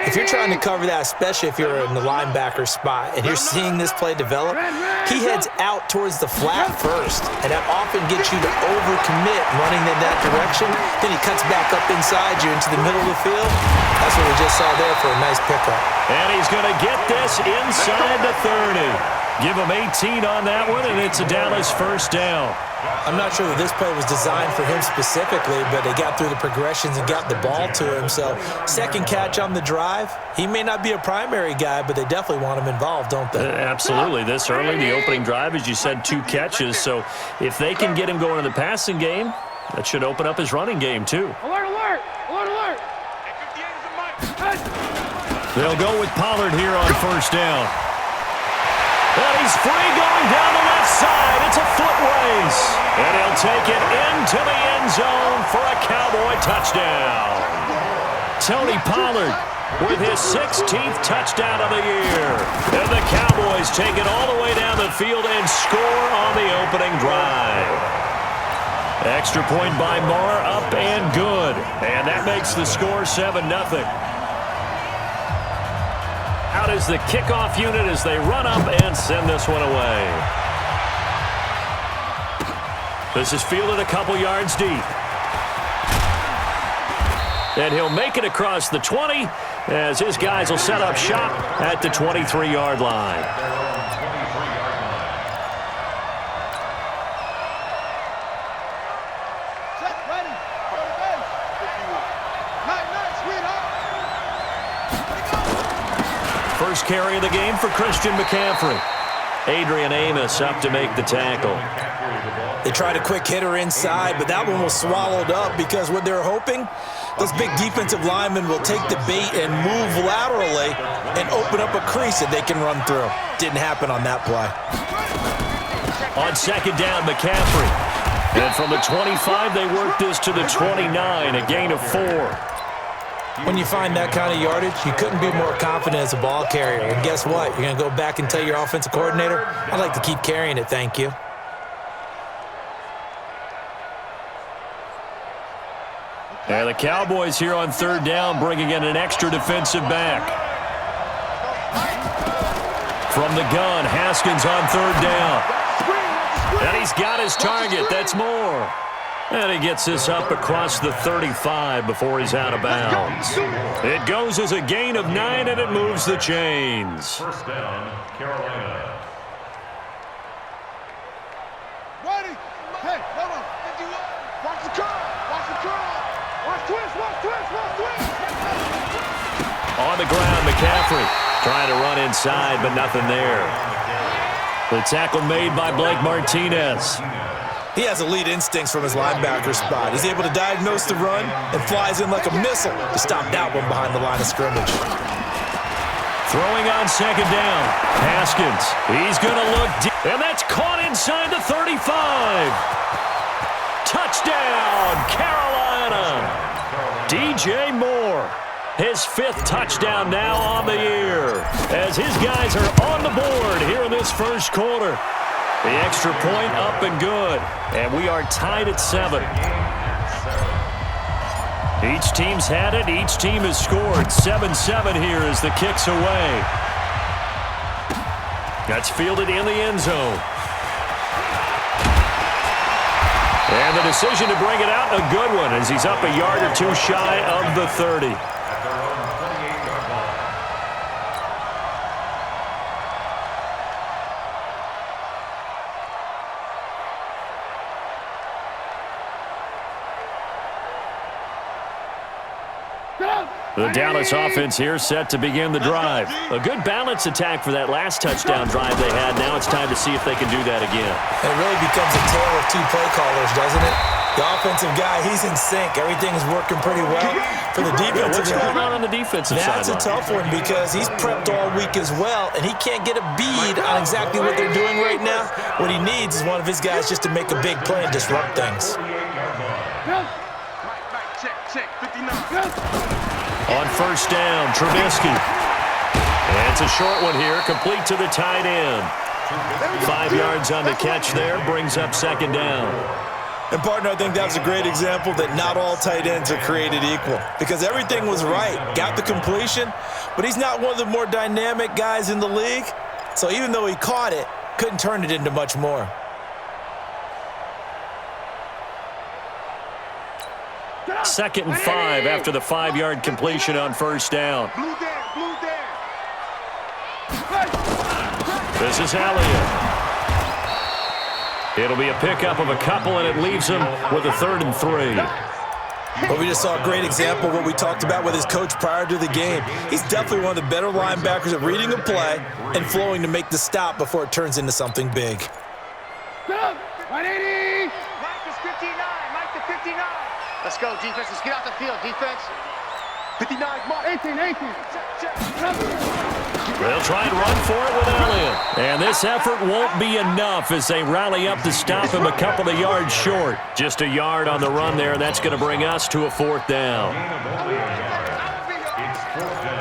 If you're trying to cover that, especially if you're in the linebacker spot and you're seeing this play develop, he heads out towards the flat first, and that often gets you to overcommit running in that direction. Then he cuts back up inside you into the middle of the field. That's what we just saw there for a nice pickup. And he's going to get this inside the 30. Give him 18 on that one, and it's a Dallas first down. I'm not sure that this play was designed for him specifically, but they got through the progressions and got the ball to him. So second catch on the drive. He may not be a primary guy, but they definitely want him involved, don't they? Absolutely. This early, the opening drive, as you said, 2 catches. So if they can get him going in the passing game, that should open up his running game too. Alert, alert! Alert, alert! They'll go with Pollard here on first down. And he's free going down the left side. It's a foot race. And he'll take it into the end zone for a Cowboy touchdown. Tony Pollard with his 16th touchdown of the year. And the Cowboys take it all the way down the field and score on the opening drive. Extra point by Marr, up and good. And that makes the score 7-0. Out is the kickoff unit as they run up and send this one away. This is fielded a couple yards deep. And he'll make it across the 20 as his guys will set up shop at the 23-yard line. First carry of the game for Christian McCaffrey. Adrian Amos up to make the tackle. They tried a quick hitter inside, but that one was swallowed up because what they're hoping, those big defensive linemen will take the bait and move laterally and open up a crease that they can run through. Didn't happen on that play. On second down, McCaffrey. And from the 25, they work this to the 29, a gain of 4. When you find that kind of yardage, you couldn't be more confident as a ball carrier. And guess what? You're going to go back and tell your offensive coordinator, I'd like to keep carrying it, thank you. And the Cowboys here on third down bringing in an extra defensive back. From the gun, Haskins on third down. And he's got his target. That's Moore. And he gets this up across the 35 before he's out of bounds. It goes as a gain of 9, and it moves the chains. First down, Carolina. Ready? Hey, hold on. Watch the curl. Watch the curl. Watch twist. Watch twist. Watch twist. On the ground, McCaffrey trying to run inside, but nothing there. The tackle made by Blake Martinez. He has elite instincts from his linebacker spot. He's able to diagnose the run and flies in like a missile to stop that one behind the line of scrimmage. Throwing on second down. Haskins. He's going to look deep. And that's caught inside the 35. Touchdown, Carolina. DJ Moore. His 5th touchdown now on the year. As his guys are on the board here in this first quarter. The extra point up and good. And we are tied at 7. Each team's had it. Each team has scored. 7-7 here as the kick's away. That's fielded in the end zone. And the decision to bring it out, a good one, as he's up a yard or 2 shy of the 30. The Dallas offense here set to begin the drive. A good balanced attack for that last touchdown drive they had. Now it's time to see if they can do that again. It really becomes a tale of 2 play callers, doesn't it? The offensive guy, he's in sync. Everything is working pretty well. For the defensive guy, what's going on the defensive side? That's a tough one because he's prepped all week as well, and he can't get a bead on exactly what they're doing right now. What he needs is one of his guys just to make a big play and disrupt things. On first down, Trubisky. And it's a short one here, complete to the tight end. 5 yards on the catch there, brings up second down. And, partner, I think that was a great example that not all tight ends are created equal because everything was right. Got the completion, but he's not one of the more dynamic guys in the league. So even though he caught it, couldn't turn it into much more. Second and 5 after the 5-yard completion on first down. This is Elliott. It'll be a pickup of a couple, and it leaves him with a 3rd and 3. Well, we just saw a great example of what we talked about with his coach prior to the game. He's definitely one of the better linebackers at reading a play and flowing to make the stop before it turns into something big. 180! Mike is 59. Mike to 59. Let's go, defense. Let's get out the field, defense. 59, Mark. 18. They'll try and run for it with Elliott. And this effort won't be enough as they rally up to stop him a couple of yards short. Just a yard on the run there, and that's going to bring us to a 4th down. It's 4th down.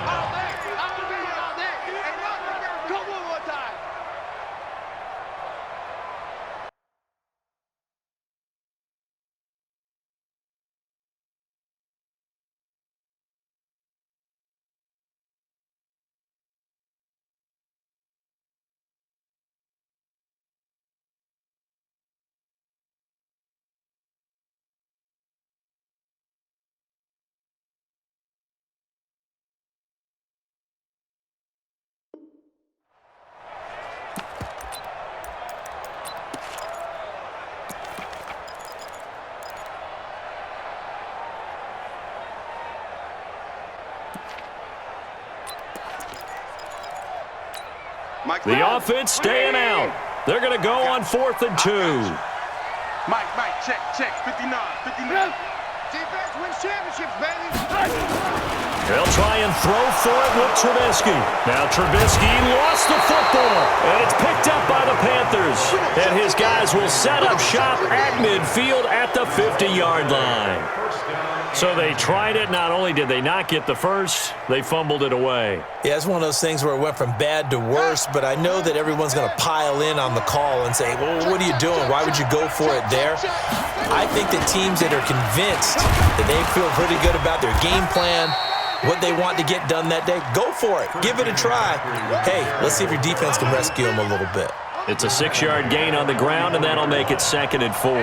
The offense staying out. They're going to go on 4th and 2. Mike, check. 59. Defense wins championships, baby. They'll try and throw for it with Trubisky. Now Trubisky lost the football, and it's picked up by the Panthers. And his guys will set up shop at midfield at the 50-yard line. So they tried it. Not only did they not get the first, they fumbled it away. Yeah, it's one of those things where it went from bad to worse, but I know that everyone's going to pile in on the call and say, well, what are you doing? Why would you go for it there? I think that teams that are convinced that they feel pretty good about their game plan, what they want to get done that day, go for it. Give it a try. Hey, let's see if your defense can rescue them a little bit. It's a 6-yard gain on the ground, and that'll make it 2nd and 4.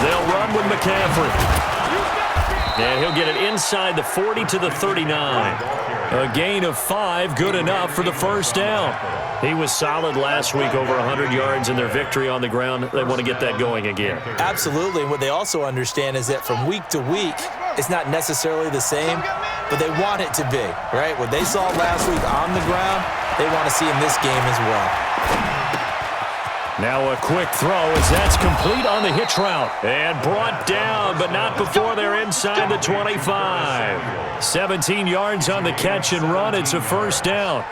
They'll run with McCaffrey. And he'll get it inside the 40 to the 39. A gain of 5, good enough for the first down. He was solid last week, over 100 yards in their victory on the ground. They want to get that going again. Absolutely. And what they also understand is that from week to week, it's not necessarily the same, but they want it to be, right? What they saw last week on the ground, they want to see in this game as well. Now a quick throw as that's complete on the hitch route. And brought down, but not before they're inside the 25. 17 yards on the catch and run. It's a first down.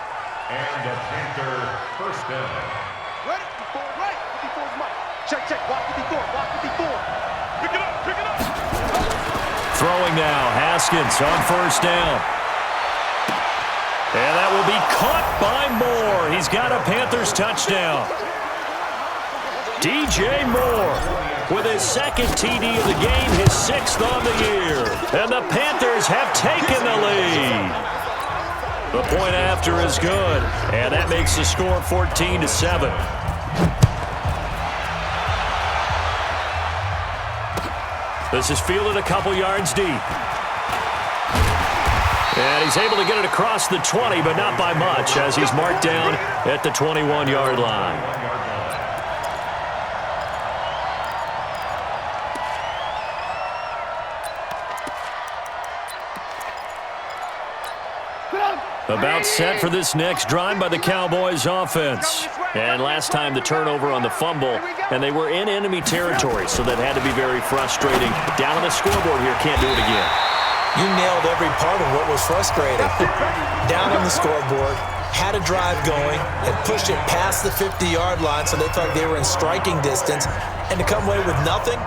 And a Panther first down. Ready? Right. 54's Mike. Check. Block 54. Pick it up. Throwing now, Haskins on first down. And that will be caught by Moore. He's got a Panthers touchdown. DJ Moore with his 2nd TD of the game, his 6th on the year. And the Panthers have taken the lead. The point after is good, and that makes the score 14-7. This is fielded a couple yards deep. And he's able to get it across the 20, but not by much, as he's marked down at the 21-yard line. About set for this next drive by the Cowboys offense. And last time the turnover on the fumble, and they were in enemy territory, so that had to be very frustrating. Down on the scoreboard here, can't do it again. You nailed every part of what was frustrating. Down on the scoreboard, had a drive going, and pushed it past the 50-yard line so they thought they were in striking distance, and to come away with nothing,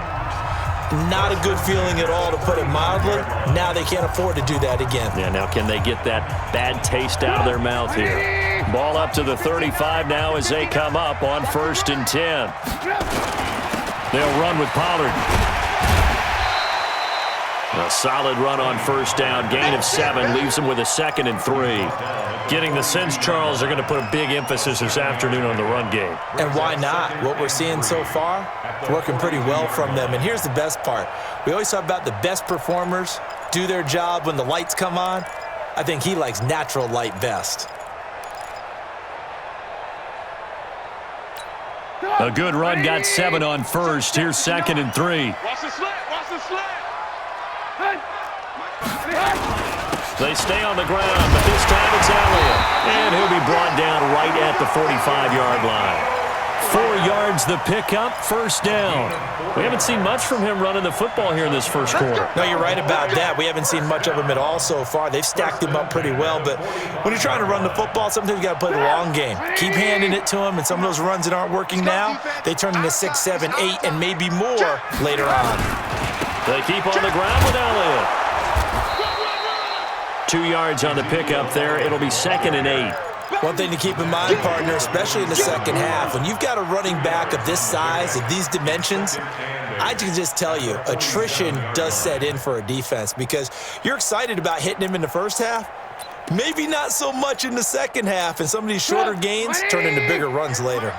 Not a good feeling at all, to put it mildly. Now they can't afford to do that again. Yeah, now can they get that bad taste out of their mouth here? Ball up to the 35 now as they come up on 1st and 10. They'll run with Pollard. A solid run on 1st down. Gain of 7 leaves them with a 2nd and 3. Getting the sense, Charles, they're going to put a big emphasis this afternoon on the run game. And why not? What we're seeing so far, it's working pretty well from them. And here's the best part. We always talk about the best performers do their job when the lights come on. I think he likes natural light best. A good run got 7 on 1st. Here's 2nd and 3. Watch the slant. Watch the slant. They stay on the ground, but this time it's Elliott. And he'll be brought down right at the 45-yard line. 4 yards the pickup, 1st down. We haven't seen much from him running the football here in this first quarter. No, you're right about that. We haven't seen much of him at all so far. They've stacked him up pretty well, but when you're trying to run the football, sometimes you got to play the long game. Keep handing it to him, and some of those runs that aren't working now, they turn into 6, 7, 8, and maybe more later on. They keep on the ground with Elliott. 2 yards on the pickup there. It'll be 2nd and 8. One thing to keep in mind, partner, especially in the second half, when you've got a running back of this size, of these dimensions, I can just tell you, attrition does set in for a defense because you're excited about hitting him in the first half, maybe not so much in the second half, and some of these shorter gains turn into bigger runs later.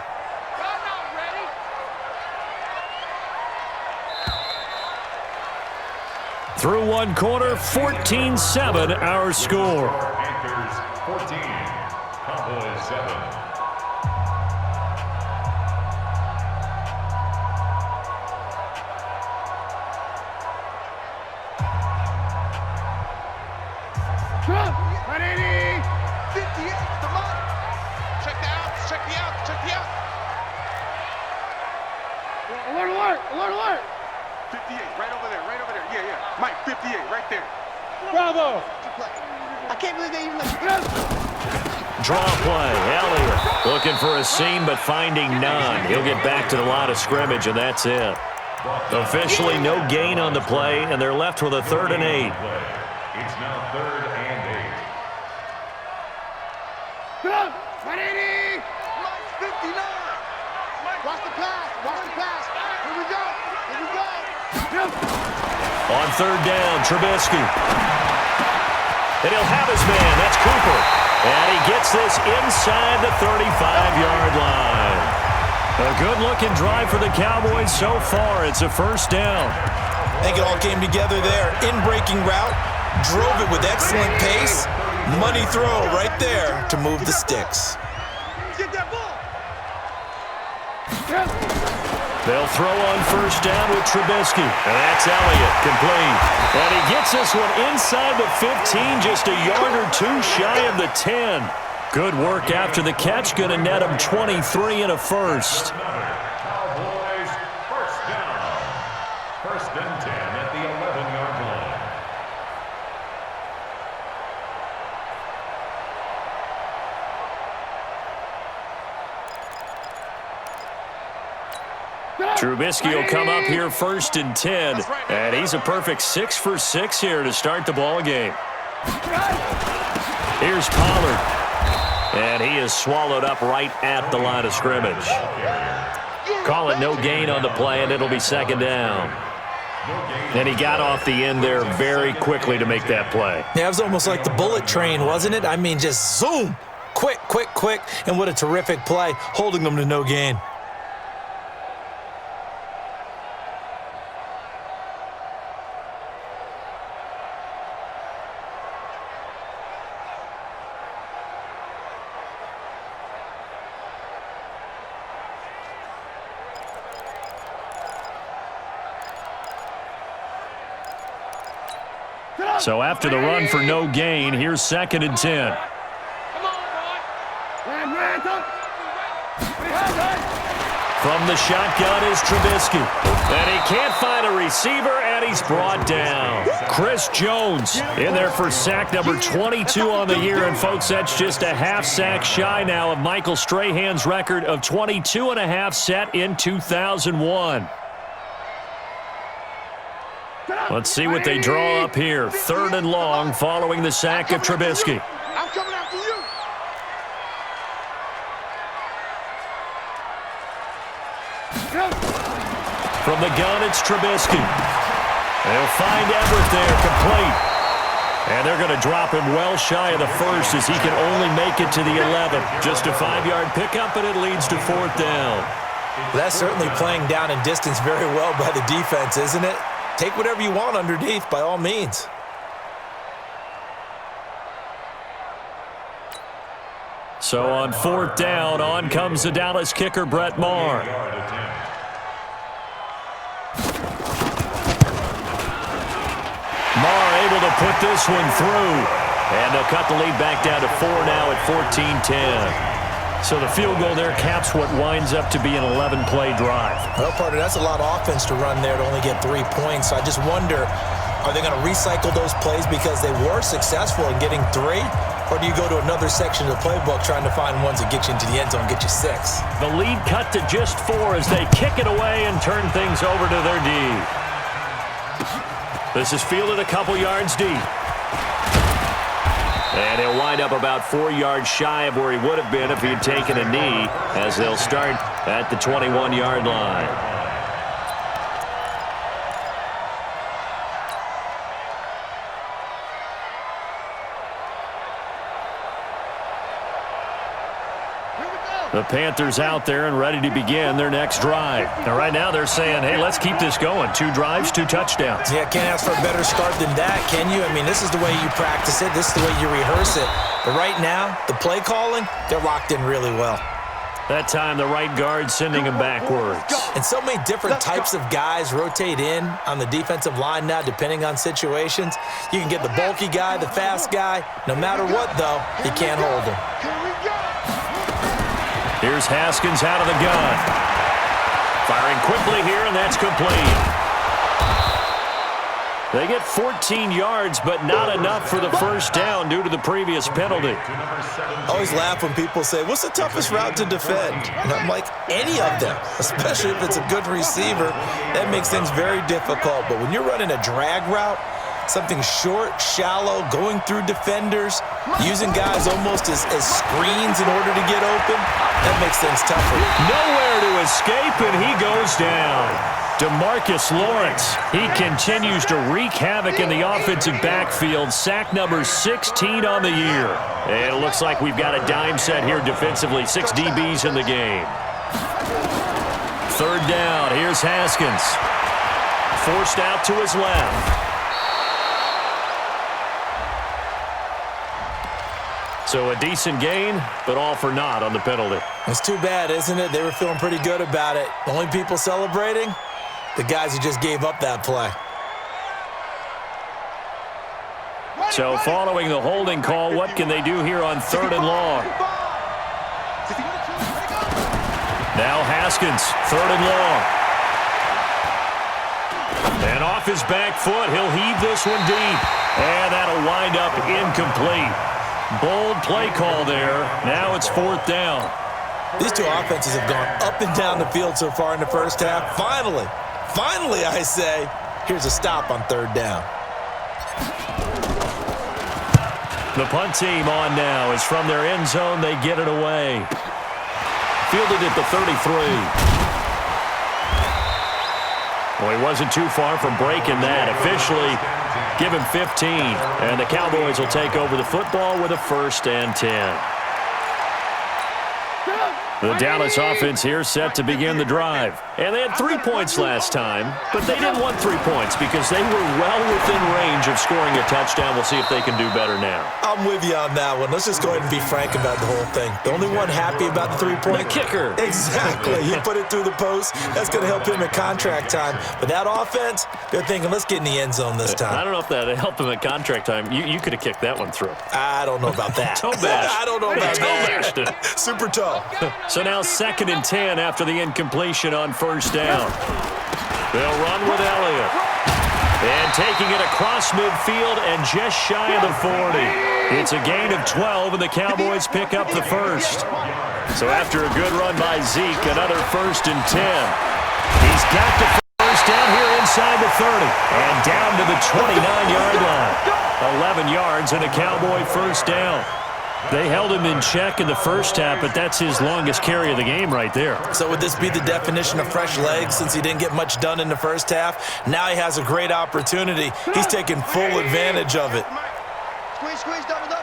Through one quarter, 14-7 our score. Panthers 14, Cowboys 7. Trump, 180. 58, the mark. Check the outs, check the outs, check the outs. Alert, alert, alert, alert. 58, right over there, right over there. Yeah, yeah. Mike, 58, right there. Bravo. I can't believe they even let you. Draw play, Elliott looking for a seam but finding none. He'll get back to the line of scrimmage, and that's it. Officially no gain on the play, and they're left with a 3rd and 8. It's now 3rd and 8. Trump, 180. Mike, 59. Watch the pass, watch the pass. Here we go, here we go. On 3rd down, Trubisky. And he'll have his man. That's Cooper. And he gets this inside the 35-yard line. A good-looking drive for the Cowboys so far. It's a 1st down. I think it all came together there. In-breaking route, drove it with excellent pace. Money throw right there to move the sticks. Get that ball. They'll throw on 1st down with Trubisky. And that's Elliott, complete. And he gets this one inside the 15, just a yard or 2 shy of the 10. Good work after the catch, going to net him 23 and a 1st. Cowboys 1st down. 1st and 10 at the 11-yard line. Trubisky will come up here 1st and 10, and he's a perfect 6 for 6 here to start the ball game. Here's Pollard, and he is swallowed up right at the line of scrimmage. Call it no gain on the play, and it'll be 2nd down. And he got off the end there very quickly to make that play. Yeah, it was almost like the bullet train, wasn't it? I mean, just zoom, quick, quick, quick, and what a terrific play, holding them to no gain. So after the run for no gain, here's 2nd and 10. Come on, boy. From the shotgun is Trubisky. And he can't find a receiver, and he's brought down. Chris Jones in there for sack number 22 on the year. And, folks, that's just a half sack shy now of Michael Strahan's record of 22 and a half set in 2001. Let's see what they draw up here. 3rd and long following the sack of Trubisky. I'm coming after you. From the gun, it's Trubisky. They'll find Everett there, complete. And they're going to drop him well shy of the first as he can only make it to the 11. Just a 5-yard pickup, and it leads to 4th down. That's certainly playing down in distance very well by the defense, isn't it? Take whatever you want underneath, by all means. So on 4th down, on comes the Dallas kicker, Brett Maher. Maher able to put this one through. And they'll cut the lead back down to 4 now at 14-10. So the field goal there caps what winds up to be an 11-play drive. Well, partner, that's a lot of offense to run there to only get 3 points. So I just wonder, are they going to recycle those plays because they were successful in getting 3? Or do you go to another section of the playbook trying to find ones that get you into the end zone and get you 6? The lead cut to just 4 as they kick it away and turn things over to their D. This is fielded a couple yards deep. And he'll wind up about 4 yards shy of where he would have been if he had taken a knee, as they'll start at the 21-yard line. The Panthers out there and ready to begin their next drive. And right now they're saying, hey, let's keep this going. 2 drives, 2 touchdowns. Yeah, can't ask for a better start than that, can you? I mean, this is the way you practice it. This is the way you rehearse it. But right now, the play calling, they're locked in really well. That time, the right guard sending him backwards. And so many different types of guys rotate in on the defensive line now, depending on situations. You can get the bulky guy, the fast guy. No matter what, though, you can't hold him. Here's Haskins out of the gun. Firing quickly here, and that's complete. They get 14 yards, but not enough for the first down due to the previous penalty. I always laugh when people say, what's the toughest route to defend? And I'm like, any of them, especially if it's a good receiver. That makes things very difficult. But when you're running a drag route, something short, shallow, going through defenders, using guys almost as screens in order to get open, that makes things tougher. Nowhere to escape, and he goes down. DeMarcus Lawrence, he continues to wreak havoc in the offensive backfield. Sack number 16 on the year. And it looks like we've got a dime set here defensively. 6 DBs in the game. 3rd down, here's Haskins. Forced out to his left. So a decent gain, but all for naught on the penalty. It's too bad, isn't it? They were feeling pretty good about it. The only people celebrating, the guys who just gave up that play. So following the holding call, what can they do here on 3rd and long? Now Haskins, 3rd and long. And off his back foot, he'll heave this one deep. And that'll wind up incomplete. Bold play call there. Now it's 4th down. These two offenses have gone up and down the field so far in the first half. Finally, I say, here's a stop on 3rd down. The punt team on now is from their end zone. They get it away. Fielded at the 33. Well, he wasn't too far from breaking that. Officially, give him 15. And the Cowboys will take over the football with a 1st and 10. The Dallas offense here set to begin the drive. And they had 3 points last time, but they didn't want 3 points because they were well within range of scoring a touchdown. We'll see if they can do better now. I'm with you on that one. Let's just go ahead and be frank about the whole thing. The only one happy about the 3-point? The kicker. Exactly. He put it through the post. That's going to help him at contract time. But that offense, they're thinking, let's get in the end zone this time. I don't know if that helped him at contract time. You could have kicked that one through. I don't know about that. Toe bash. I don't know about that. Toe Super toe. So now 2nd and 10 after the incompletion on 1st down. They'll run with Elliott. And taking it across midfield and just shy of the 40. It's a gain of 12, and the Cowboys pick up the 1st. So after a good run by Zeke, another 1st and 10. He's got the 1st down here inside the 30 and down to the 29-yard line. 11 yards and a Cowboy first down. They held him in check in the first half, but that's his longest carry of the game right there. So would this be the definition of fresh legs since he didn't get much done in the first half? Now he has a great opportunity. He's taking full advantage of it. Squeeze, squeeze, double, double.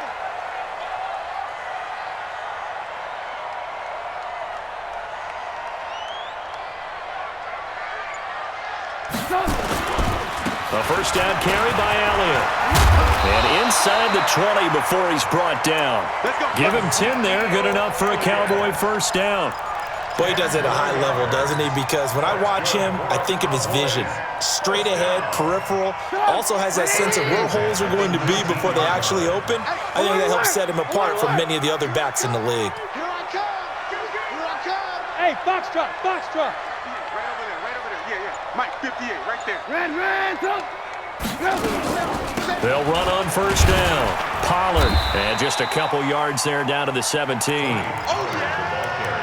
A first down carry by Elliott. And inside the 20 before he's brought down. Give him 10 there. Good enough for a Cowboy first down. Boy, he does it at a high level, doesn't he? Because when I watch him, I think of his vision. Straight ahead, peripheral. Also has that sense of where holes are going to be before they actually open. I think that helps set him apart from many of the other backs in the league. Here I come. Here I come. Hey, foxtrot, foxtrot. Right over there, right over there. Yeah, yeah. Mike, 58, right there. Ran, They'll run on first down. Pollard. And just a couple yards there down to the 17.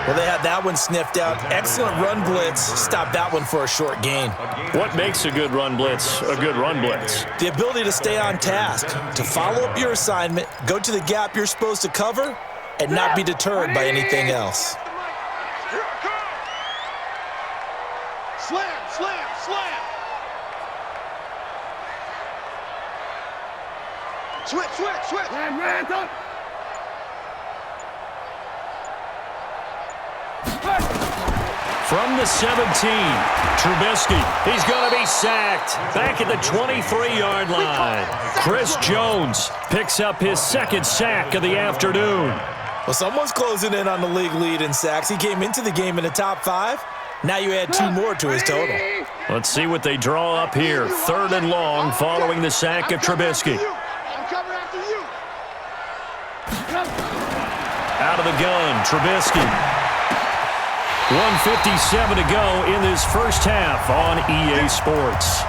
Well, they had that one sniffed out. Excellent run blitz. Stopped that one for a short gain. What makes a good run blitz a good run blitz? The ability to stay on task, to follow up your assignment, go to the gap you're supposed to cover, and not be deterred by anything else. Slam, slam, slam. Switch, switch, switch. Ran, up. From the 17, Trubisky. He's going to be sacked. Back at the 23-yard line. Chris Jones picks up his second sack of the afternoon. Well, someone's closing in on the league lead in sacks. He came into the game in the top 5. Now you add 2 more to his total. Let's see what they draw up here. 3rd and long following the sack of Trubisky. I'm coming after you. Out of the gun, Trubisky. 1:57 to go in this first half on EA Sports.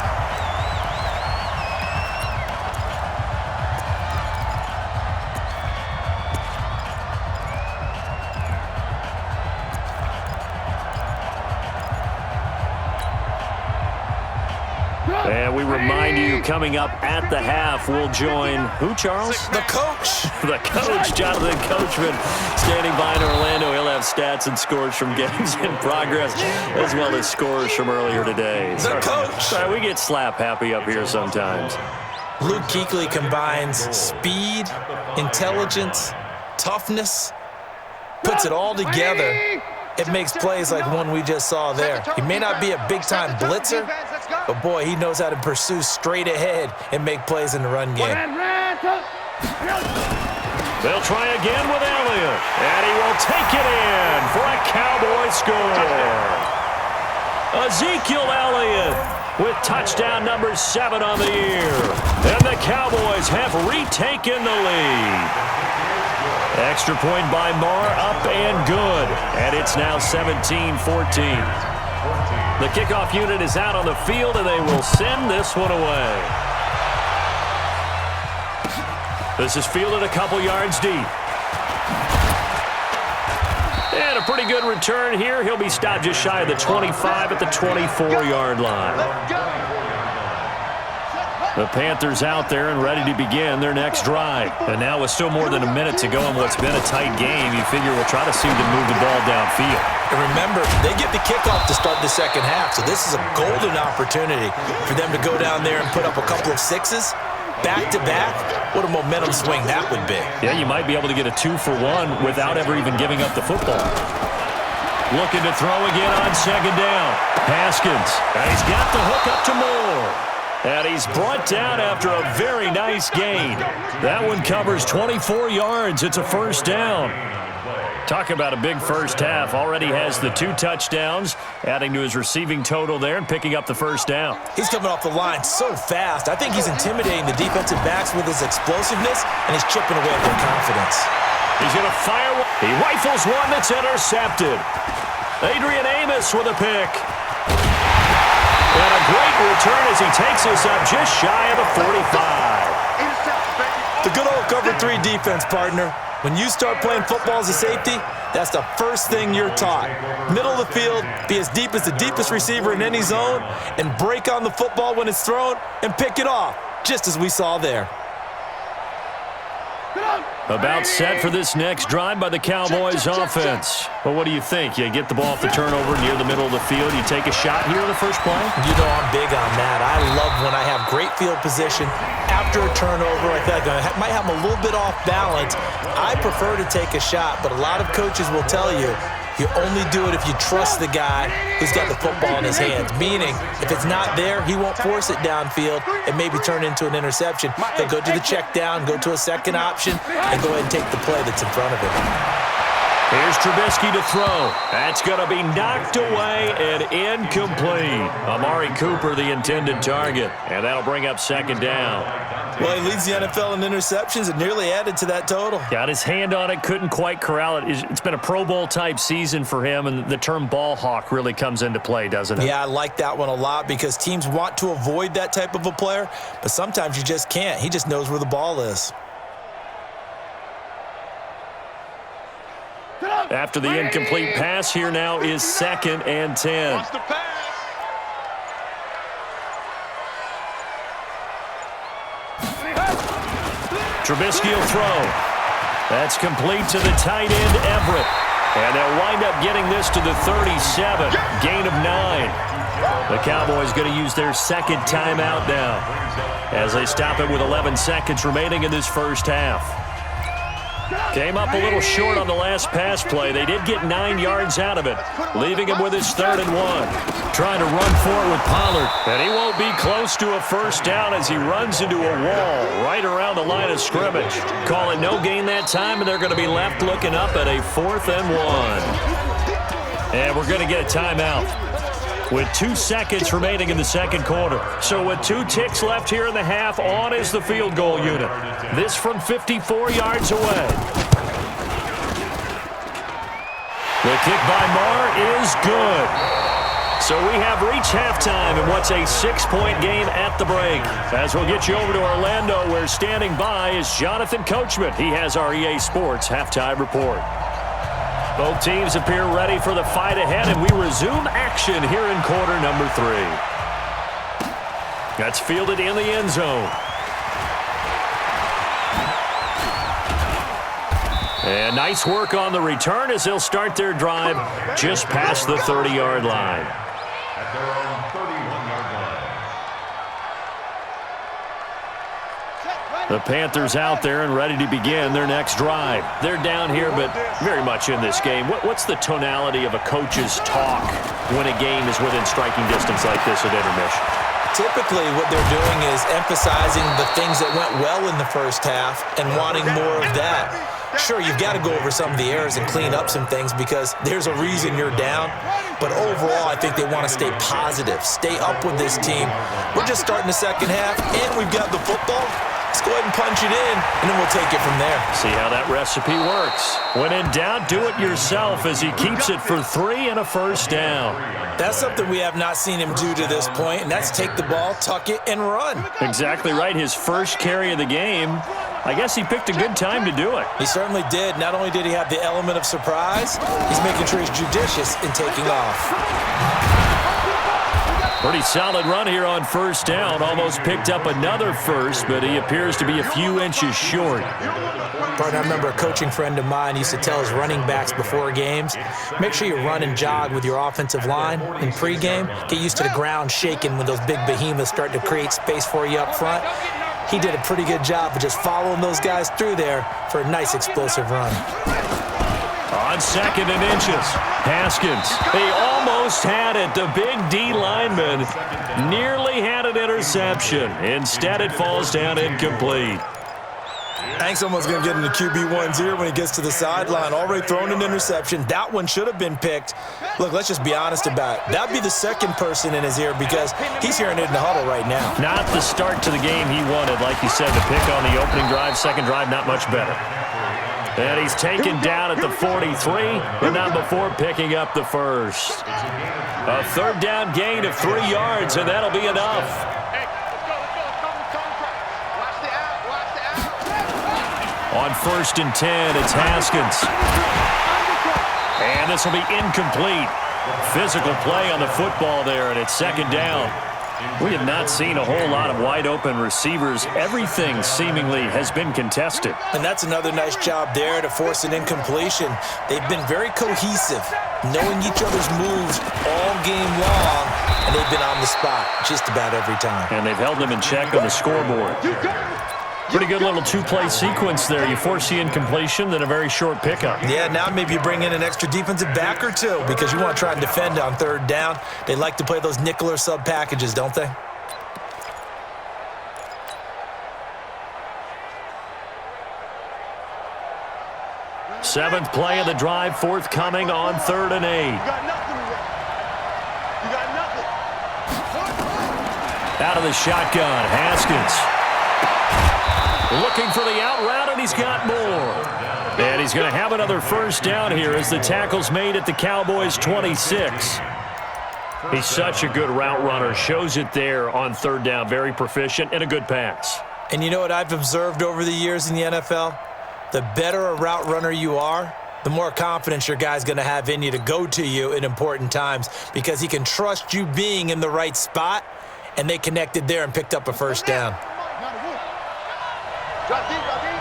And we remind you, coming up at the half, we'll join who, Charles? The coach. The coach, Jonathan Coachman, standing by in Orlando. He'll have stats and scores from games in progress, as well as scores from earlier today. The coach. Sorry, we get slap happy up here sometimes. Luke Kuechly combines speed, intelligence, toughness, puts it all together. It makes plays like one we just saw there. He may not be a big-time blitzer, but boy, he knows how to pursue straight ahead and make plays in the run game. They'll try again with Elliott, and he will take it in for a Cowboy score. Ezekiel Elliott with touchdown number 7 on the year. And the Cowboys have retaken the lead. Extra point by Marr, up and good. And it's now 17-14. The kickoff unit is out on the field, and they will send this one away. This is fielded a couple yards deep. And a pretty good return here. He'll be stopped just shy of the 25 at the 24-yard line. The Panthers out there and ready to begin their next drive. And now with still more than a minute to go in what's been a tight game, you figure we'll try to see them move the ball downfield. And remember, they get the kickoff to start the second half, so this is a golden opportunity for them to go down there and put up a couple of 6s. Back-to-back, what a momentum swing that would be. Yeah, you might be able to get a 2-for-1 without ever even giving up the football. Looking to throw again on second down. Haskins, and he's got the hook up to Moore. And he's brought down after a very nice gain. That one covers 24 yards. It's a first down. Talk about a big first half. Already has the 2 touchdowns, adding to his receiving total there and picking up the first down. He's coming off the line so fast. I think he's intimidating the defensive backs with his explosiveness, and he's chipping away at their confidence. He's going to fire. He rifles one that's intercepted. Adrian Amos with a pick. And a great return as he takes us up just shy of the 45. The good old cover 3 defense defense, partner. When you start playing football as a safety, that's the first thing you're taught. Middle of the field, be as deep as the deepest receiver in any zone, and break on the football when it's thrown and pick it off, just as we saw there. About set for this next drive by the Cowboys offense. Well, what do you think? You get the ball off the turnover near the middle of the field. You take a shot here in the first play? You know I'm big on that. I love when I have great field position after a turnover. I feel like I might have them a little bit off balance. I prefer to take a shot, but a lot of coaches will tell you, you only do it if you trust the guy who's got the football in his hands. Meaning, if it's not there, he won't force it downfield and maybe turn into an interception. He'll go to the check down, go to a second option, and go ahead and take the play that's in front of him. Here's Trubisky to throw. That's going to be knocked away and incomplete. Amari Cooper, the intended target. And that'll bring up second down. Well, he leads the NFL in interceptions and nearly added to that total. Got his hand on it, couldn't quite corral it. It's been a Pro Bowl-type season for him, and the term ball hawk really comes into play, doesn't it? Yeah, I like that one a lot because teams want to avoid that type of a player, but sometimes you just can't. He just knows where the ball is. After the incomplete pass, here now is 2nd and 10. Trubisky will throw. That's complete to the tight end, Everett. And they'll wind up getting this to the 37. Gain of 9. The Cowboys going to use their second timeout now as they stop it with 11 seconds remaining in this first half. Came up a little short on the last pass play. They did get 9 yards out of it, leaving him with his 3rd and 1. Trying to run for it with Pollard, and he won't be close to a first down as he runs into a wall right around the line of scrimmage. Call it no gain that time, and they're going to be left looking up at a 4th and 1. And we're going to get a timeout with 2 seconds remaining in the second quarter. So with 2 ticks left here in the half, on is the field goal unit. This from 54 yards away. The kick by Marr is good. So we have reached halftime in what's a 6-point game at the break. As we'll get you over to Orlando, where standing by is Jonathan Coachman. He has our EA Sports halftime report. Both teams appear ready for the fight ahead, and we resume action here in quarter number 3. That's fielded in the end zone. And nice work on the return as they'll start their drive just past the 30-yard line. At their own 31-yard line. The Panthers out there and ready to begin their next drive. They're down here, but very much in this game. What's the tonality of a coach's talk when a game is within striking distance like this at intermission? Typically, what they're doing is emphasizing the things that went well in the first half and wanting more of that. Sure, you've got to go over some of the errors and clean up some things because there's a reason you're down. But overall, I think they want to stay positive, stay up with this team. We're just starting the second half, and we've got the football. Let's go ahead and punch it in, and then we'll take it from there. See how that recipe works. When in doubt, do it yourself as he keeps it for 3 and a first down. That's something we have not seen him do to this point, and that's take the ball, tuck it, and run. Exactly right. His first carry of the game. I guess he picked a good time to do it. He certainly did. Not only did he have the element of surprise, he's making sure he's judicious in taking off. Pretty solid run here on first down. Almost picked up another first, but he appears to be a few inches short. Partner, I remember a coaching friend of mine used to tell his running backs before games, make sure you run and jog with your offensive line in pregame. Get used to the ground shaking when those big behemoths start to create space for you up front. He did a pretty good job of just following those guys through there for a nice explosive run. On 2nd and inches, Haskins. He almost had it. The big D lineman nearly had an interception. Instead, it falls down incomplete. I think someone's going to get into QB1's ear when he gets to the sideline. Already thrown an interception. That one should have been picked. Look, let's just be honest about it. That would be the second person in his ear because he's hearing it in the huddle right now. Not the start to the game he wanted. Like you said, the pick on the opening drive, second drive, not much better. And he's taken down at the 43, but not before picking up the first. A 3rd down gain of 3 yards, and that'll be enough. On 1st and 10, it's Haskins. And this will be incomplete. Physical play on the football there, and it's 2nd down. We have not seen a whole lot of wide-open receivers. Everything seemingly has been contested. And that's another nice job there to force an incompletion. They've been very cohesive, knowing each other's moves all game long, and they've been on the spot just about every time. And they've held them in check on the scoreboard. Pretty good little 2-play sequence there. You force the incompletion, then a very short pickup. Yeah, now maybe you bring in an extra defensive back or two because you want to try and defend on 3rd down. They like to play those nickel or sub packages, don't they? Seventh play of the drive, forthcoming on 3rd and 8. You got nothing. You got nothing. Out of the shotgun, Haskins. Looking for the out route, and he's got more. And he's going to have another 1st down here as the tackle's made at the Cowboys' 26. He's such a good route runner. Shows it there on 3rd down. Very proficient and a good pass. And you know what I've observed over the years in the NFL? The better a route runner you are, the more confidence your guy's going to have in you to go to you in important times because he can trust you being in the right spot, and they connected there and picked up a 1st down. Drop deep, drop deep.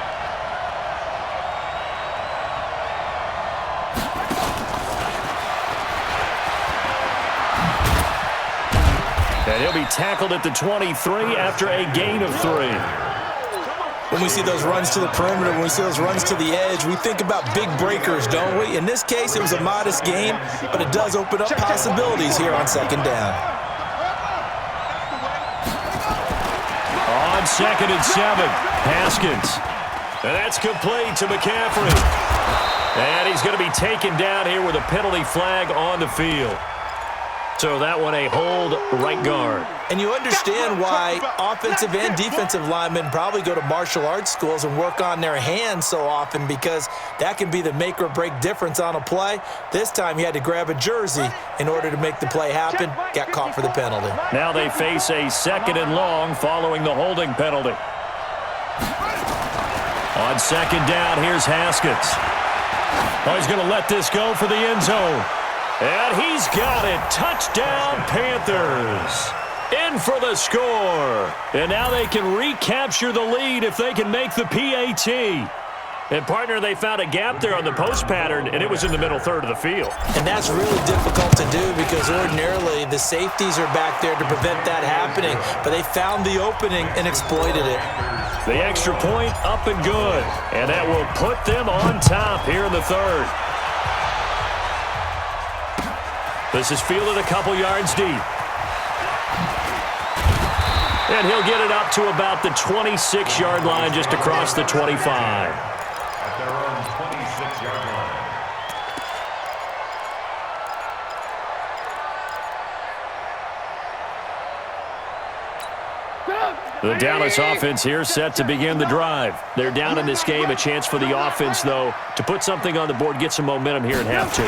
And he'll be tackled at the 23 after a gain of 3. When we see those runs to the perimeter, when we see those runs to the edge, we think about big breakers, don't we? In this case, it was a modest gain, but it does open up possibilities here on 2nd down. On 2nd and 7, Haskins. And that's complete to McCaffrey. And he's going to be taken down here with a penalty flag on the field. So that one a hold right guard. And you understand why offensive and defensive linemen probably go to martial arts schools and work on their hands so often because that can be the make or break difference on a play. This time he had to grab a jersey in order to make the play happen. Got caught for the penalty. Now they face a 2nd and long following the holding penalty. On 2nd down, here's Haskins. Oh, he's going to let this go for the end zone. And he's got it. Touchdown, Panthers. In for the score. And now they can recapture the lead if they can make the PAT. And, partner, they found a gap there on the post pattern, and it was in the middle 3rd of the field. And that's really difficult to do because ordinarily the safeties are back there to prevent that happening. But they found the opening and exploited it. The extra point up and good. And that will put them on top here in the 3rd. This is fielded a couple yards deep. And he'll get it up to about the 26-yard line just across the 25. At their own 26-yard line. The Dallas offense here set to begin the drive. They're down in this game. A chance for the offense, though, to put something on the board, get some momentum here at half 2.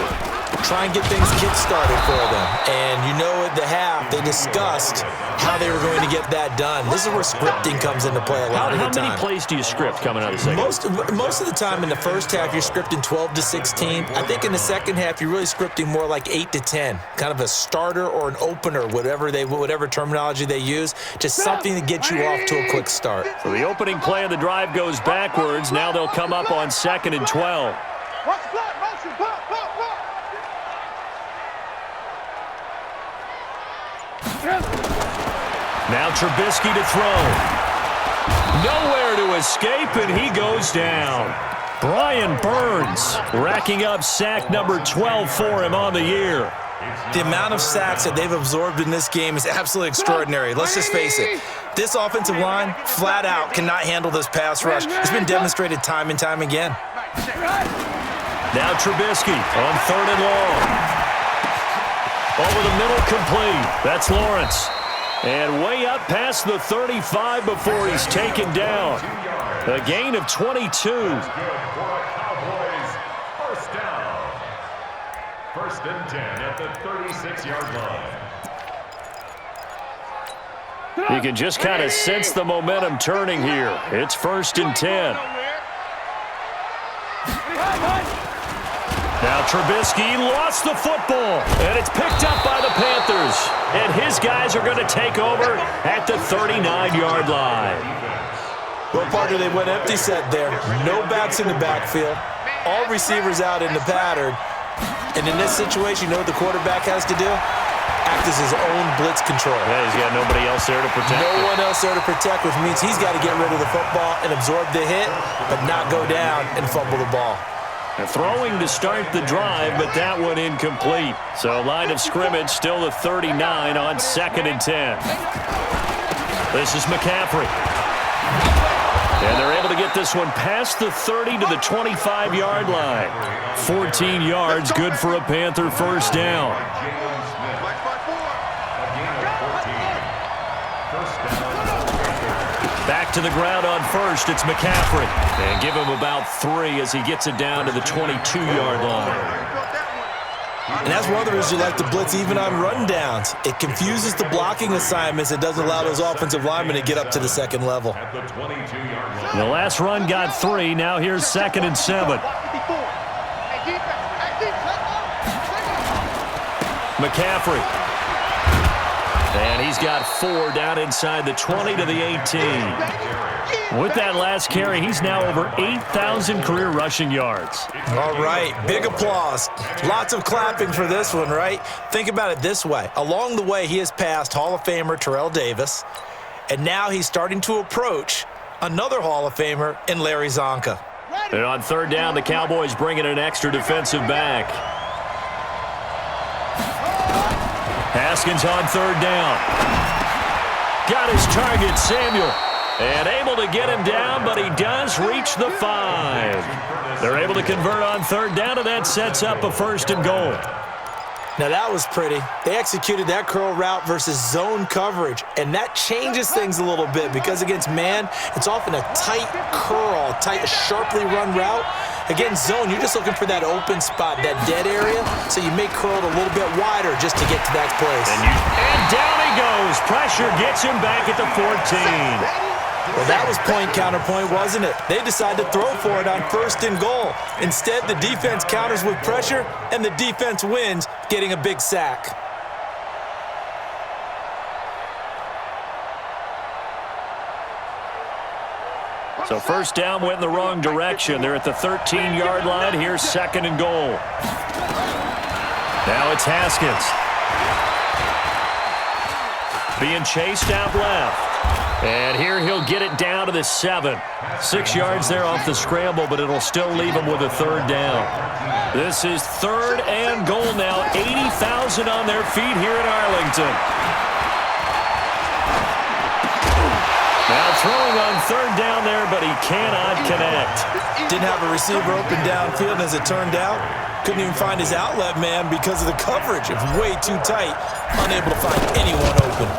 Try and get things kick-started for them. And you know at the half, they discussed how they were going to get that done. This is where scripting comes into play a lot of the time. How many plays do you script coming out of the second? Most of the time in the first half, you're scripting 12 to 16. I think in the second half, you're really scripting more like 8 to 10. Kind of a starter or an opener, whatever terminology they use. Just something to get you off to a quick start. So the opening play of the drive goes backwards. Now they'll come up on 2nd and 12. Now Trubisky to throw. Nowhere to escape, and he goes down. Brian Burns racking up sack number 12 for him on the year. The amount of sacks that they've absorbed in this game is absolutely extraordinary. Let's just face it. This offensive line, flat out, cannot handle this pass rush. It's been demonstrated time and time again. Now Trubisky on 3rd and long. Over the middle, complete. That's Lawrence. And way up past the 35 before he's taken down. A gain of 22. Good for a Cowboys first down. 1st and 10 at the 36-yard line. You can just kind of sense the momentum turning here. It's 1st and 10. Now Trubisky lost the football, and it's picked up by the Panthers. And his guys are going to take over at the 39-yard line. Well, partner, they went empty set there. No backs in the backfield. All receivers out in the pattern. And in this situation, you know what the quarterback has to do? Act as his own blitz control. Yeah, he's got nobody else there to protect him. No one else there to protect, which means he's got to get rid of the football and absorb the hit, but not go down and fumble the ball. And throwing to start the drive, but that one incomplete. So line of scrimmage still the 39 on 2nd and 10. This is McCaffrey. And they're able to get this one past the 30 to the 25-yard line. 14 yards, good for a Panther first down. Back to the ground on first, it's McCaffrey. And give him about 3 as he gets it down to the 22-yard line. And that's one of the reasons you like to blitz even on run downs. It confuses the blocking assignments. It doesn't allow those offensive linemen to get up to the second level. The last run got 3. Now here's 2nd and 7. McCaffrey. And he's got 4 down inside the 20 to the 18. With that last carry, he's now over 8,000 career rushing yards. All right, big applause. Lots of clapping for this one, right? Think about it this way. Along the way, he has passed Hall of Famer Terrell Davis, and now he's starting to approach another Hall of Famer in Larry Zonka. And on 3rd down, the Cowboys bring in an extra defensive back. Haskins on 3rd down. Got his target, Samuel. And able to get him down, but he does reach the 5. They're able to convert on 3rd down, and that sets up a 1st and goal. Now that was pretty. They executed that curl route versus zone coverage, and that changes things a little bit because against man, it's often a tight curl, tight, sharply run route. Against zone, you're just looking for that open spot, that dead area, so you may curl it a little bit wider just to get to that place. And down he goes. Pressure gets him back at the 14. Well, that was point counterpoint, wasn't it? They decided to throw for it on 1st and goal. Instead, the defense counters with pressure, and the defense wins, getting a big sack. So 1st down went in the wrong direction. They're at the 13-yard line. Here's 2nd and goal. Now it's Haskins. Being chased out left. And here he'll get it down to the 7. 6 yards there off the scramble, but it'll still leave him with a 3rd down. This is 3rd and goal now. 80,000 on their feet here in Arlington. Now throwing on 3rd down there, but he cannot connect. Didn't have a receiver open downfield, as it turned out. Couldn't even find his outlet man because of the coverage. It's way too tight. Unable to find anyone open.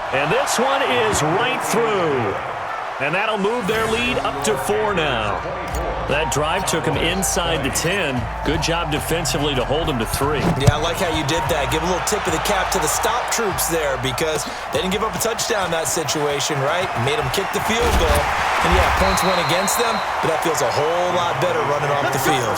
And this one is right through. And that'll move their lead up to 4 now. That drive took him inside the 10. Good job defensively to hold him to 3. Yeah, I like how you did that. Give a little tip of the cap to the stop troops there because they didn't give up a touchdown in that situation, right? Made them kick the field goal. And, yeah, points went against them, but that feels a whole lot better running off the field.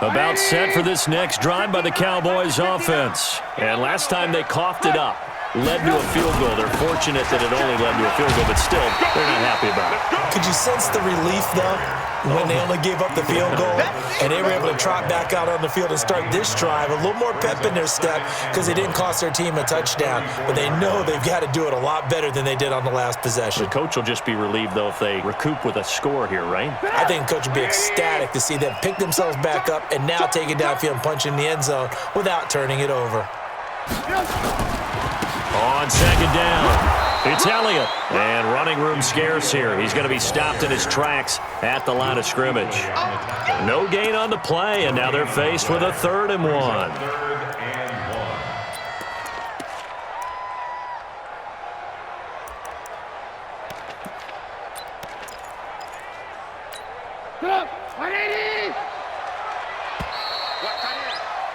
About set for this next drive by the Cowboys offense. And last time they coughed it up. Led to a field goal. They're fortunate that it only led to a field goal, but still, they're not happy about it. Could you sense the relief, though, when they only gave up the field goal and they were able to trot back out on the field and start this drive? A little more pep in their step because they didn't cost their team a touchdown, but they know they've got to do it a lot better than they did on the last possession. The coach will just be relieved, though, if they recoup with a score here, right? I think the coach would be ecstatic to see them pick themselves back up and now take it downfield and punch in the end zone without turning it over. On 2nd down, it's Elliott. And running room scarce here. He's going to be stopped in his tracks at the line of scrimmage. No gain on the play, and now they're faced with a 3rd and 1.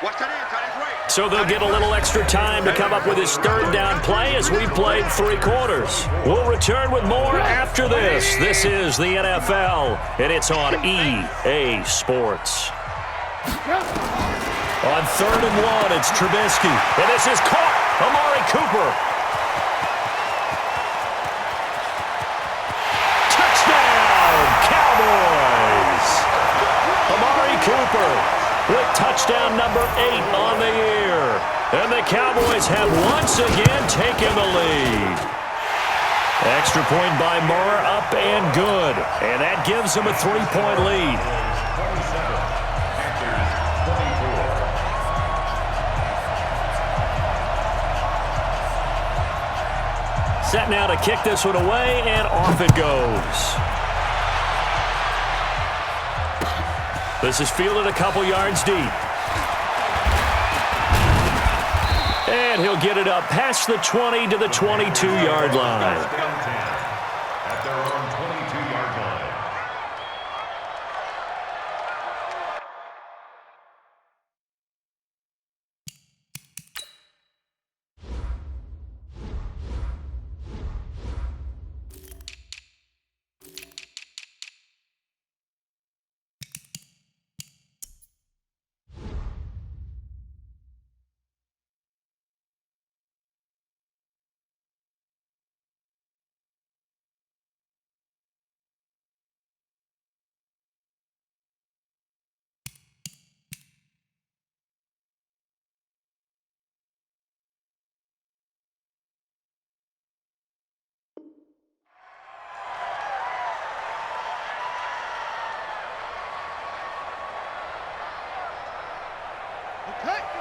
Watch that inside his right. So they'll get a little extra time to come up with his third down play as we've played 3 quarters. We'll return with more after this. This is the NFL, and it's on EA Sports. On 3rd and 1, it's Trubisky. And this is caught. Amari Cooper. Touchdown, Cowboys. Amari Cooper with touchdown number 8 on the year. And the Cowboys have once again taken the lead. Extra point by Moore, up and good. And that gives them a 3-point lead. Set now to kick this one away, and off it goes. This is fielded a couple yards deep. And he'll get it up past the 20 to the 22-yard line. At their own 22-yard line.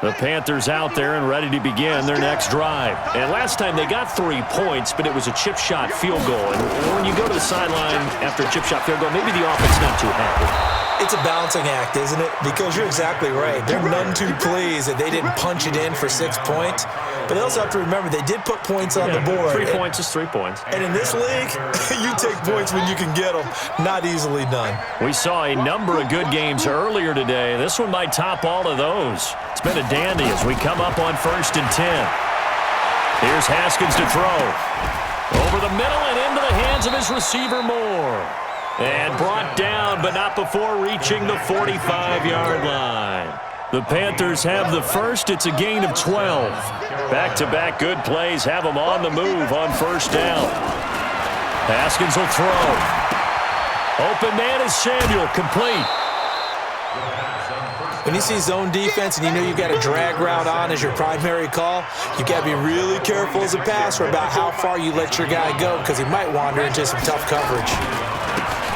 The Panthers out there and ready to begin their next drive. And last time they got 3 points, but it was a chip shot field goal. And when you go to the sideline after a chip shot field goal, maybe the offense not too happy. It's a balancing act, isn't it? Because you're exactly right. They're none too pleased that they didn't punch it in for 6 points. But they also have to remember they did put points on the board. 3 points is 3 points. And in this league, you take points when you can get them. Not easily done. We saw a number of good games earlier today. This one might top all of those. It's been a dandy as we come up on 1st and 10. Here's Haskins to throw. Over the middle and into the hands of his receiver Moore. And brought down, but not before reaching the 45-yard line. The Panthers have the first. It's a gain of 12. Back-to-back good plays have them on the move on 1st down. Haskins will throw. Open man is Samuel, complete. When you see zone defense and you know you've got a drag route on as your primary call, you've got to be really careful as a passer about how far you let your guy go because he might wander into some tough coverage.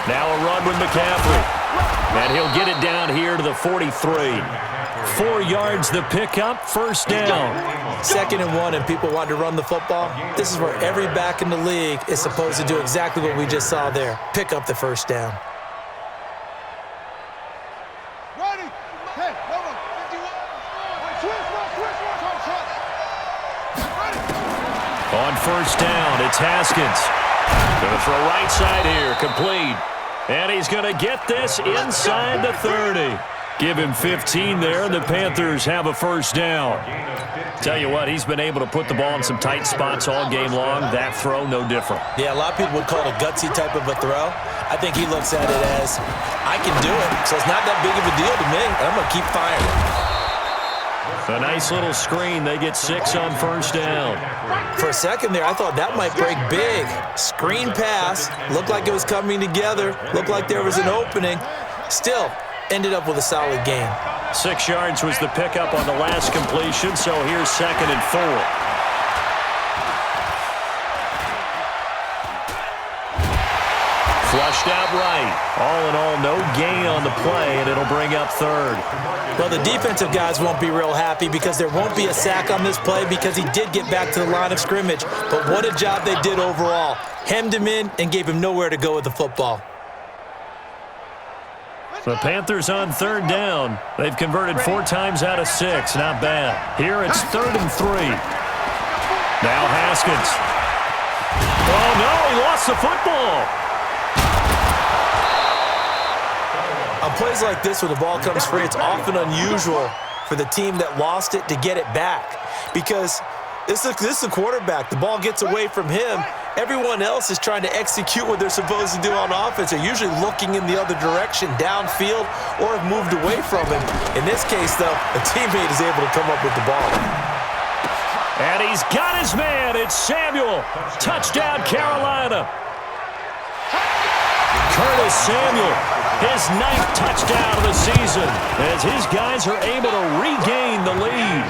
Now a run with McCaffrey. And he'll get it down here to the 43. 4 yards the pickup, 1st down. 2nd and 1 and people want to run the football. This is where every back in the league is supposed to do exactly what we just saw there. Pick up the 1st down. Ready? Hey, over. 51. Switch. On 1st down, it's Haskins. Going to throw right side here, complete. And he's going to get this inside the 30. Give him 15 there, and the Panthers have a 1st down. Tell you what, he's been able to put the ball in some tight spots all game long. That throw, no different. Yeah, a lot of people would call it a gutsy type of a throw. I think he looks at it as, I can do it, so it's not that big of a deal to me. I'm going to keep firing. A nice little screen. They get 6 on 1st down. For a second there, I thought that might break big. Screen pass. Looked like it was coming together. Looked like there was an opening. Still, ended up with a solid game. 6 yards was the pickup on the last completion, so here's 2nd and 4. Flushed out right. All in all, no gain on the play, and it'll bring up 3rd. Well, the defensive guys won't be real happy because there won't be a sack on this play because he did get back to the line of scrimmage. But what a job they did overall. Hemmed him in and gave him nowhere to go with the football. The Panthers on 3rd down. They've converted 4 times out of 6. Not bad. Here it's 3rd and 3. Now Haskins. Oh, no, he lost the football. On plays like this where the ball comes free, it's often unusual for the team that lost it to get it back. Because this is a quarterback. The ball gets away from him. Everyone else is trying to execute what they're supposed to do on offense. They're usually looking in the other direction, downfield, or have moved away from him. In this case, though, a teammate is able to come up with the ball. And he's got his man. It's Samuel. Touchdown, Carolina. Curtis Samuel, his 9th touchdown of the season, as his guys are able to regain the lead.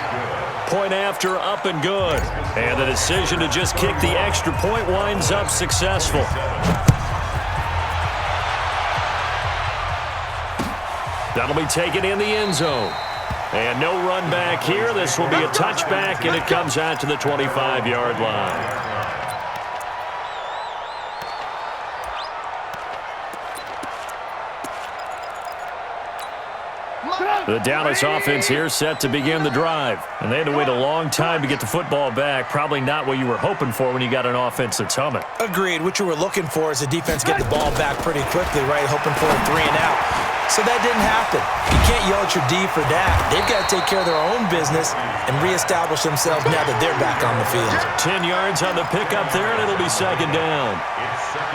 Point after, up and good. And the decision to just kick the extra point winds up successful. That'll be taken in the end zone. And no run back here. This will be a touchback, and it comes out to the 25-yard line. The Dallas offense here set to begin the drive. And they had to wait a long time to get the football back. Probably not what you were hoping for when you got an offense that's humming. Agreed. What you were looking for is the defense get the ball back pretty quickly, right? Hoping for a 3 and out. So that didn't happen. You can't yell at your D for that. They've got to take care of their own business and reestablish themselves now that they're back on the field. 10 yards on the pickup there, and it'll be second down.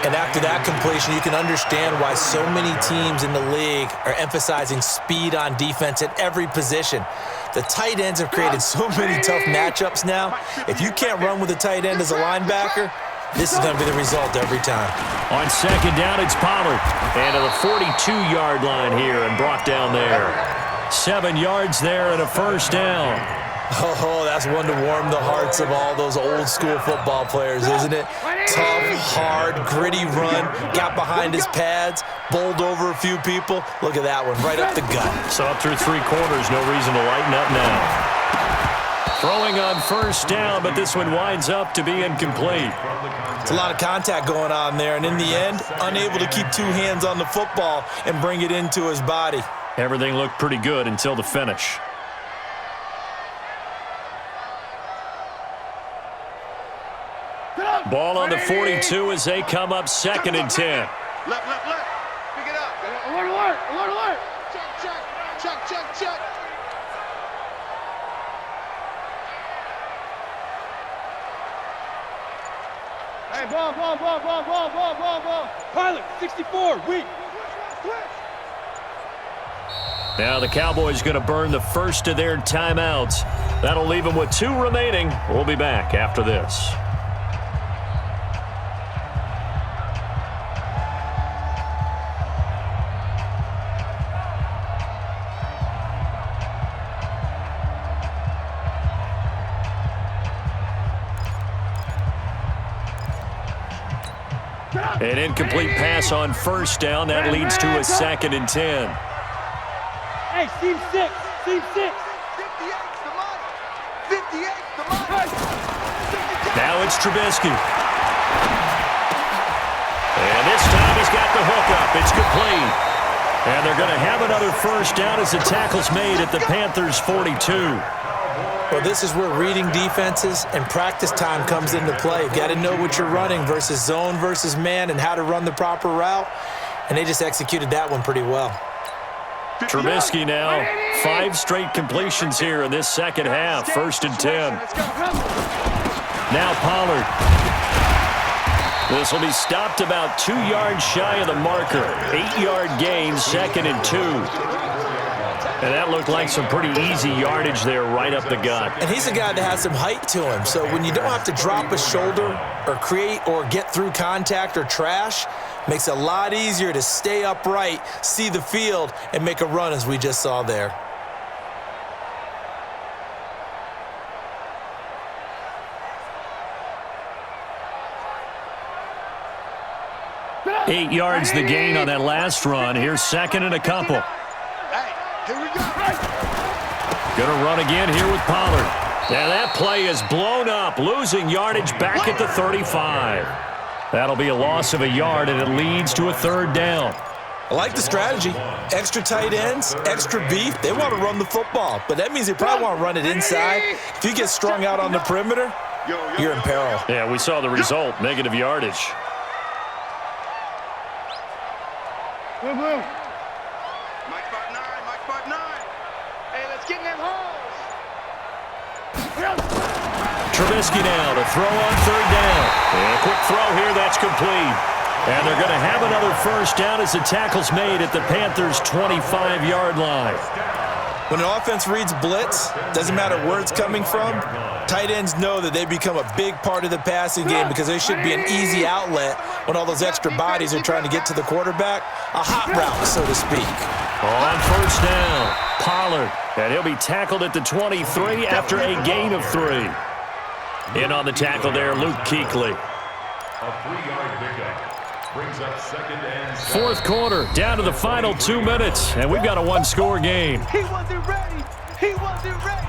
And after that completion, you can understand why so many teams in the league are emphasizing speed on defense at every position. The tight ends have created so many tough matchups now. If you can't run with a tight end as a linebacker, this is going to be the result every time. On second down, it's Pollard. And to the 42-yard line here and brought down there. 7 yards there and a first down. Oh, that's one to warm the hearts of all those old-school football players, isn't it? Tough, hard, gritty run, got behind his pads, bowled over a few people. Look at that one, right up the gut. So up through 3 quarters, no reason to lighten up now. Throwing on first down, but this one winds up to be incomplete. It's a lot of contact going on there, and in the end, unable to keep 2 hands on the football and bring it into his body. Everything looked pretty good until the finish. Ball on the 42 as they come up second and 10. Left. Pick it up. Alert. Check. Hey, ball. Pilot, 64, weak. Now the Cowboys going to burn the first of their timeouts. That'll leave them with 2 remaining. We'll be back after this. An incomplete pass on first down. That leads to a second and 10. Hey, team 6. 58's the money. 58's the money. Now it's Trubisky. And this time he's got the hook up. It's complete. And they're going to have another first down as the tackle's made at the Panthers' 42. Well, this is where reading defenses and practice time comes into play. You've got to know what you're running versus zone versus man and how to run the proper route. And they just executed that one pretty well. Trubisky now, 5 straight completions here in this second half. First and 10. Now Pollard. This will be stopped about 2 yards shy of the marker. 8-yard gain, second and 2. And that looked like some pretty easy yardage there right up the gut. And he's a guy that has some height to him. So when you don't have to drop a shoulder or create or get through contact or trash, makes it a lot easier to stay upright, see the field, and make a run as we just saw there. Eight yards the gain on that last run. Here's second and a couple. Here we go. Gonna run again here with Pollard. Now that play is blown up, losing yardage back at the 35. That'll be a loss of a yard, and it leads to a third down. I like the strategy. Extra tight ends, extra beef. They want to run the football, but that means they probably want to run it inside. If you get strung out on the perimeter, you're in peril. Yeah, we saw the result, negative yardage. Blue. Mike 5'9", Mike 5'9". Hey, let's Let's get them holes. Trubisky now to throw on third down. And a quick throw here, that's complete. And they're going to have another first down as the tackle's made at the Panthers' 25-yard line. When an offense reads blitz, doesn't matter where it's coming from, tight ends know that they become a big part of the passing game because they should be an easy outlet when all those extra bodies are trying to get to the quarterback. A hot route, so to speak. On first down, Pollard. And he'll be tackled at the 23 after a gain of 3. In on the tackle there, Luke Kuechly. A 3-yard pickup. Brings up second and 7. Fourth quarter, down to the final 2 minutes, and we've got a one-score game. He wasn't ready. He wasn't ready.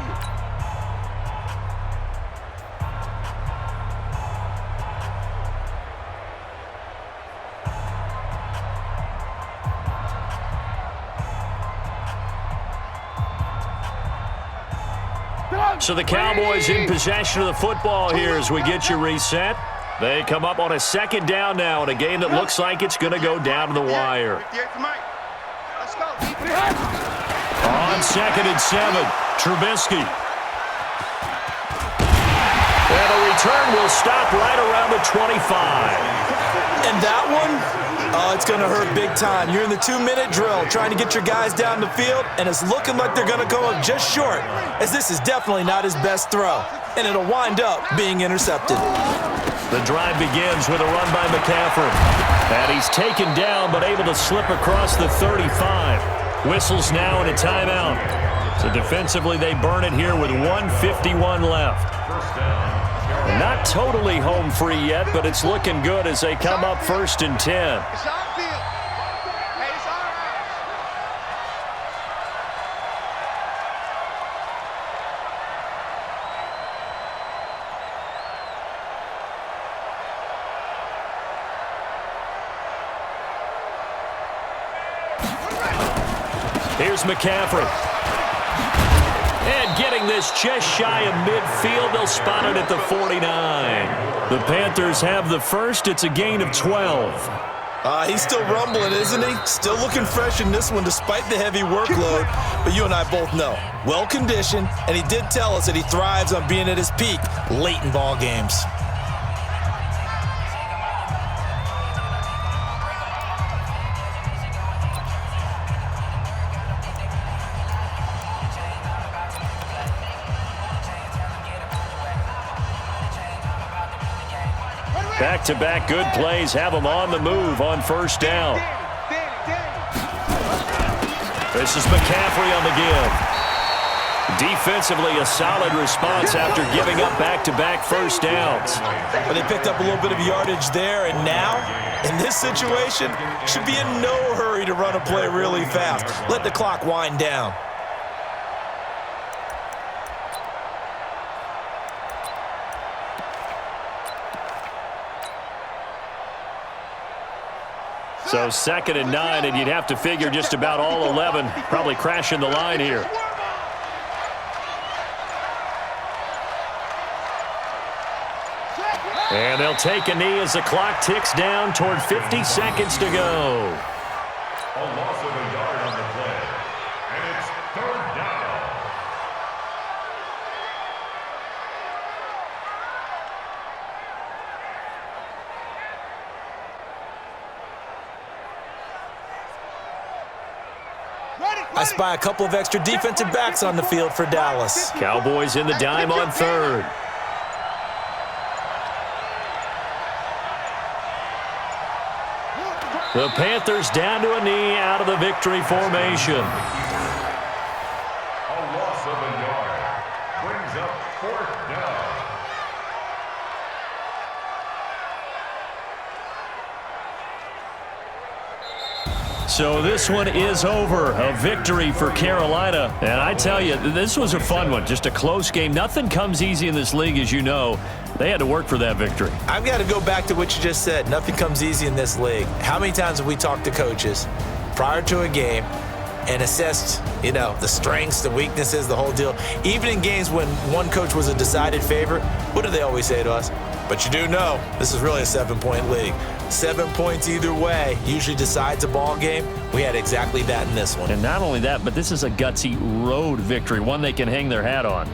So the Cowboys in possession of the football here as we get you reset. They come up on a second down now in a game that looks like it's going to go down to the wire. Let's go. On second and 7, Trubisky. And the return will stop right around the 25. And that one, it's going to hurt big time. You're in the 2-minute drill trying to get your guys down the field, and it's looking like they're going to go up just short, as this is definitely not his best throw, and it'll wind up being intercepted. The drive begins with a run by McCaffrey. And he's taken down but able to slip across the 35. Whistles now in a timeout. So defensively they burn it here with 1:51 left. Not totally home free yet, but it's looking good as they come up 1st and 10. It's our field. Hey, it's all right. Here's McCaffrey. And getting this just shy of midfield, they'll spot it at the 49. The Panthers have the first. It's a gain of 12. He's still rumbling, isn't he? Still looking fresh in this one despite the heavy workload. But you and I both know, well-conditioned, and he did tell us that he thrives on being at his peak late in ball games. Back-to-back good plays have them on the move on first down. This is McCaffrey on the give. Defensively, a solid response after giving up back-to-back first downs. But they picked up a little bit of yardage there, and now, in this situation, should be in no hurry to run a play really fast. Let the clock wind down. So 2nd and 9, and you'd have to figure just about all 11 probably crashing the line here. And they'll take a knee as the clock ticks down toward 50 seconds to go. A loss of a yard on the play. And it's 3rd down. I spy a couple of extra defensive backs on the field for Dallas. Cowboys in the dime on 3rd. The Panthers down to a knee out of the victory formation. A loss of a yard. Brings up 4th down. So this one is over. A victory for Carolina. And I tell you, this was a fun one. Just a close game. Nothing comes easy in this league, as you know. They had to work for that victory. I've got to go back to what you just said. Nothing comes easy in this league. How many times have we talked to coaches prior to a game and assessed, the strengths, the weaknesses, the whole deal? Even in games when one coach was a decided favorite, what do they always say to us? But you do know this is really a 7-point league. 7 points either way usually decides a ball game. We had exactly that in this one. And not only that, but this is a gutsy road victory, one they can hang their hat on.